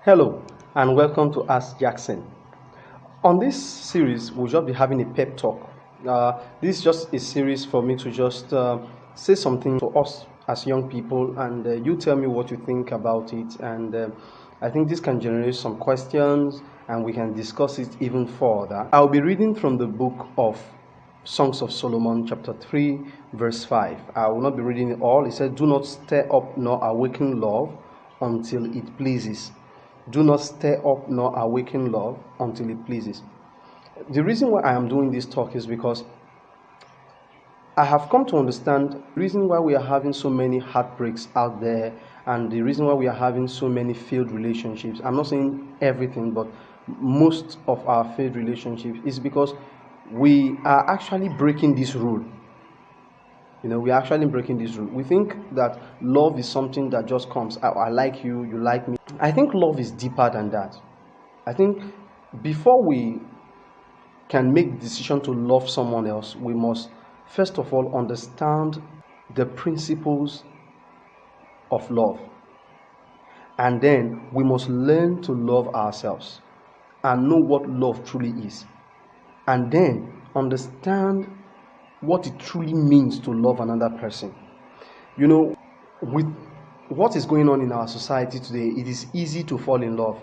Hello and welcome to Ask Jackson. On this series, we'll just be having a pep talk. This is just a series for me to just say something to us as young people, and you tell me what you think about it. And I think this can generate some questions, and we can discuss it even further. I'll be reading from the book of Songs of Solomon, chapter 3, verse 5. I will not be reading it all. It says, "Do not stir up nor awaken love until it pleases." Do not stir up nor awaken love until it pleases. The reason why I am doing this talk is because I have come to understand the reason why we are having so many heartbreaks out there, and the reason why we are having so many failed relationships. I'm not saying everything, but most of our failed relationships is because we are actually breaking this rule. We are actually breaking this rule. We think that love is something that just comes. I like you, you like me. I think love is deeper than that. I think before we can make the decision to love someone else, we must first of all understand the principles of love. And then we must learn to love ourselves and know what love truly is. And then understand what it truly means to love another person. With what is going on in our society today, it is easy to fall in love,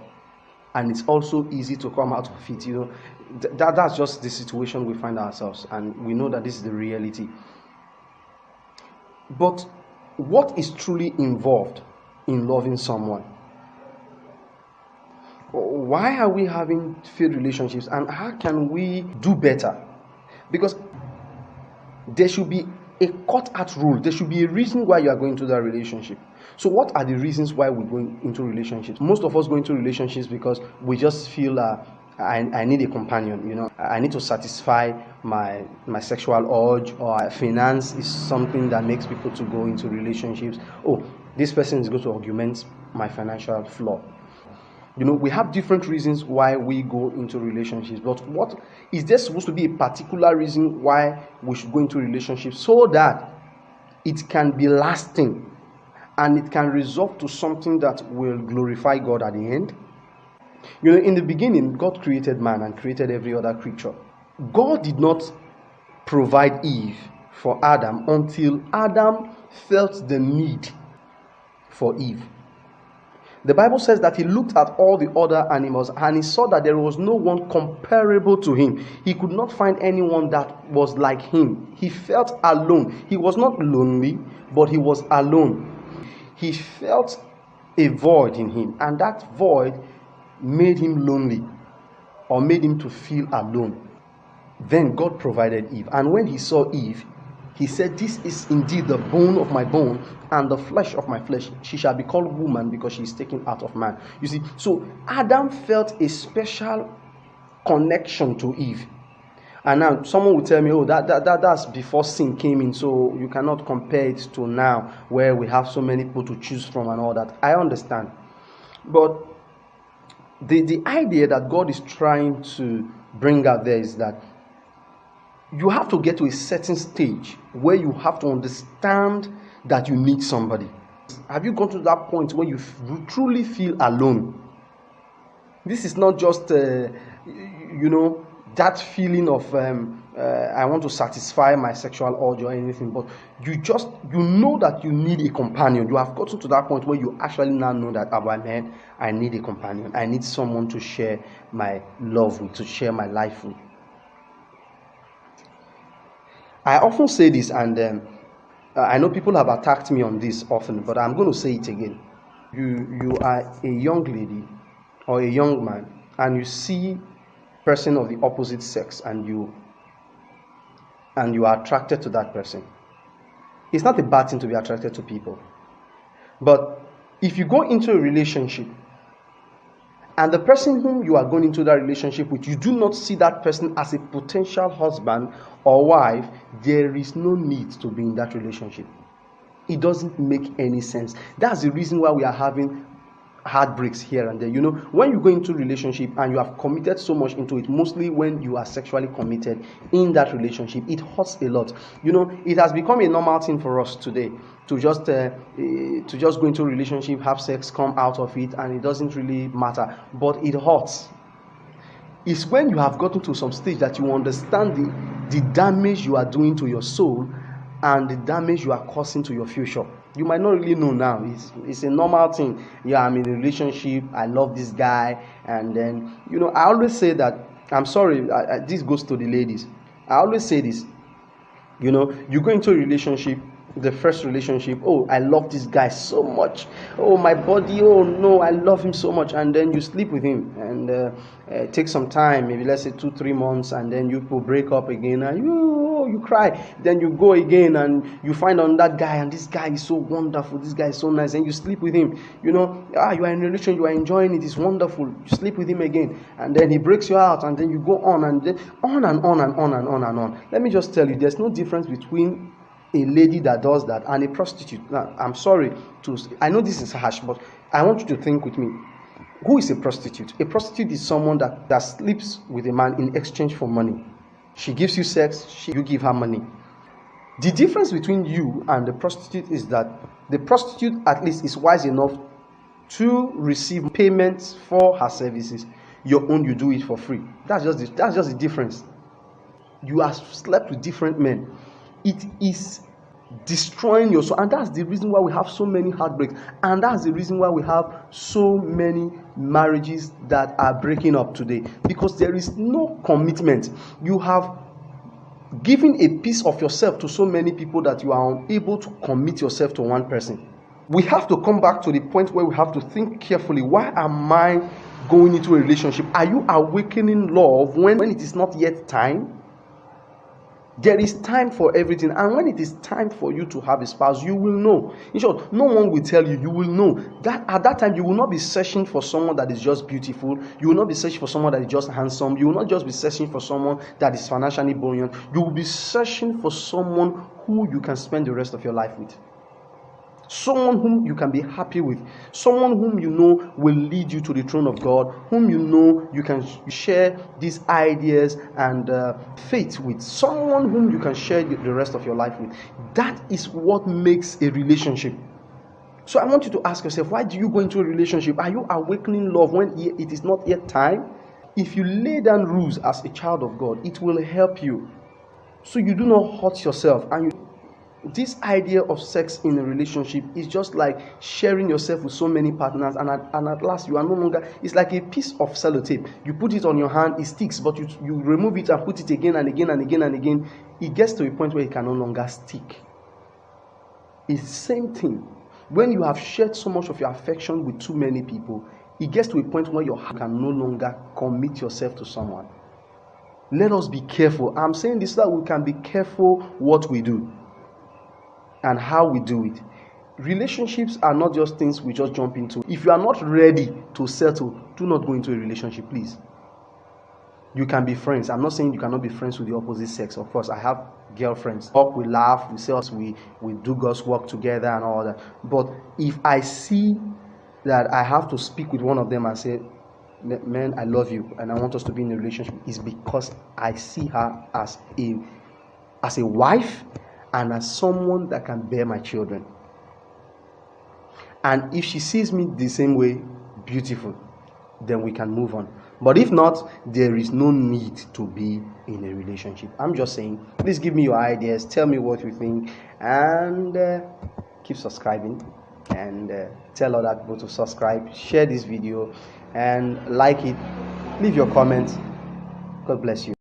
and it's also easy to come out of it. That's just the situation we find ourselves, and we know that this is the reality. But what is truly involved in loving someone? Why are we having failed relationships, and how can we do better? Because there should be a cut-out rule. There should be a reason why you are going into that relationship. So what are the reasons why we're going into relationships? Most of us go into relationships because we just feel I need a companion. I need to satisfy my sexual urge, or finance is something that makes people to go into relationships. Oh, this person is going to augment my financial flaw. We have different reasons why we go into relationships, but what is there supposed to be a particular reason why we should go into relationships so that it can be lasting and it can result to something that will glorify God at the end? In the beginning, God created man and created every other creature. God did not provide Eve for Adam until Adam felt the need for Eve. The Bible says that he looked at all the other animals and he saw that there was no one comparable to him. He could not find anyone that was like him. He felt alone. He was not lonely, but he was alone. He felt a void in him, and that void made him lonely, or made him to feel alone. Then God provided Eve, and when he saw Eve, he said, "This is indeed the bone of my bone and the flesh of my flesh. She shall be called woman because she is taken out of man." You see, so Adam felt a special connection to Eve. And now someone will tell me, "Oh, that's before sin came in, so you cannot compare it to now where we have so many people to choose from and all that." I understand. But the idea that God is trying to bring out there is that you have to get to a certain stage where you have to understand that you need somebody. Have you gone to that point where you truly feel alone? This is not just, that feeling of I want to satisfy my sexual urge or anything, but you know that you need a companion. You have gotten to that point where you actually now know that, man, I need a companion. I need someone to share my love with, to share my life with. I often say this, and I know people have attacked me on this often, but I'm going to say it again. You are a young lady or a young man, and you see a person of the opposite sex, and you are attracted to that person. It's not a bad thing to be attracted to people. But if you go into a relationship, and the person whom you are going into that relationship with, you do not see that person as a potential husband or wife, there is no need to be in that relationship. It doesn't make any sense. That's the reason why we are having heartbreaks here and there. You know, when you go into relationship and you have committed so much into it, mostly when you are sexually committed in that relationship, it hurts a lot. You know, it has become a normal thing for us today to just go into a relationship, have sex, come out of it, and it doesn't really matter. But it hurts. It's when you have gotten to some stage that you understand the damage you are doing to your soul and the damage you are causing to your future. You might not really know now. It's a normal thing. Yeah, I'm in a relationship. I love this guy. And then, you know, I always say that, I'm sorry, this goes to the ladies. I always say this. You know, you go into a relationship, the first relationship, oh, I love this guy so much. Oh, my body, oh no, I love him so much. And then you sleep with him and take some time, maybe let's say 2-3 months, and then you will break up again and you cry. Then you go again and you find on that guy, and this guy is so wonderful, this guy is so nice, and you sleep with him. You know, you are in a relationship, you are enjoying it, it's wonderful. You sleep with him again, and then he breaks you out, and then you go on and then on and on and on and on and on. Let me just tell you, there's no difference between a lady that does that and a prostitute. Now, I'm sorry I know this is harsh, but I want you to think with me. Who is a prostitute? A prostitute is someone that sleeps with a man in exchange for money. She gives you sex, you give her money. The difference between you and the prostitute is that the prostitute at least is wise enough to receive payments for her services. Your own, you do it for free. That's just the difference. You have slept with different men. It is destroying your soul, and that's the reason why we have so many heartbreaks, and that's the reason why we have so many marriages that are breaking up today, because there is no commitment. You have given a piece of yourself to so many people that you are unable to commit yourself to one person. We have to come back to the point where we have to think carefully. Why am I going into a relationship? Are you awakening love when it is not yet time? There is time for everything, and when it is time for you to have a spouse, you will know. In short, no one will tell you. You will know that at that time you will not be searching for someone that is just beautiful. You will not be searching for someone that is just handsome. You will not just be searching for someone that is financially buoyant. You will be searching for someone who you can spend the rest of your life with. Someone whom you can be happy with, someone whom you know will lead you to the throne of God, whom you know you can share these ideas and faith with, someone whom you can share the rest of your life with. That is what makes a relationship. So I want you to ask yourself, why do you go into a relationship? Are you awakening love when it is not yet time? If you lay down rules as a child of God, it will help you, so you do not hurt yourself. And this idea of sex in a relationship is just like sharing yourself with so many partners, and at last you are no longer. It's like a piece of sellotape. You put it on your hand, it sticks, but you remove it and put it again and again and again and again. It gets to a point where it can no longer stick. It's the same thing. When you have shared so much of your affection with too many people, it gets to a point where you can no longer commit yourself to someone. Let us be careful. I'm saying this so that we can be careful what we do and how we do it. Relationships are not just things we just jump into. If you are not ready to settle, do not go into a relationship, please. You can be friends. I'm not saying you cannot be friends with the opposite sex. Of course, I have girlfriends. We laugh, we say us, we do God's work together and all that. But if I see that I have to speak with one of them and say, man, I love you and I want us to be in a relationship, it's because I see her as a wife and as someone that can bear my children. And if she sees me the same way, beautiful, then we can move on. But if not, there is no need to be in a relationship. I'm just saying, please give me your ideas, tell me what you think, and keep subscribing, and tell other people to subscribe, share this video and like it, leave your comments. God bless you.